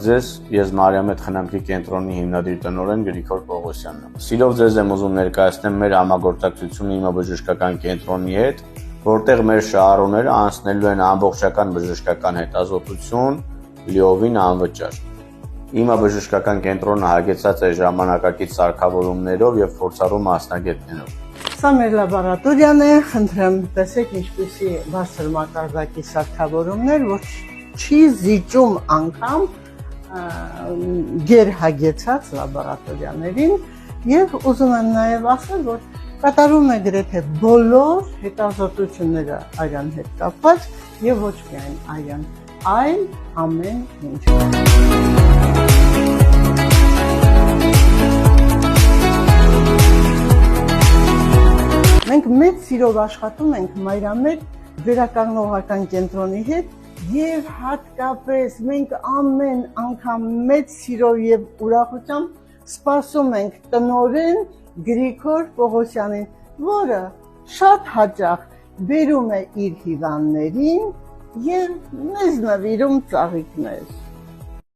ձեզ, ես Մարիամետ խնամքի կենտրոնի հիմնադիր տնօրեն Գրիգոր Պողոսյանն եմ։ Սիրով ձեզ եմ ուզում ներկայացնել մեր համագործակցությունը իմաբժշկական կենտրոնի հետ, որտեղ մեր շահառուները անցնելու են ամբողջական բժշկական հետազոտություն լիովին անվճար։ Իմաբժշկական կենտրոնը հագեցած է ժամանակակից սարքավորումներով եւ փորձառու մասնագետներով։ Սա մեր լաբորատորիան է, խնդրեմ տեսեք ինչպիսի բարձր մակարդակի սարքավորումներ, որ չի զիջում անգամ գերհագեցած լաբորատորիաներին եւ ուզում եմ նաեւ ասել, որ կատարում է գրեթե բոլոր հետազոտությունները արյան հետ կապված եւ ոչ միայն արյան, այլ ամեն ինչ։ Մենք մեծ սիրով աշխատում ենք Մարիամետ վերականգնողական կենտրոնի հետ եւ հատկապես մենք ամեն անգամ մեծ սիրով եւ ուրախությամբ սպասում ենք տնօրեն Գրիգոր Պողոսյանին, որը շատ հաճախ բերում է իր հիվանդներին եւ մեզ նվիրում ծաղիկներ։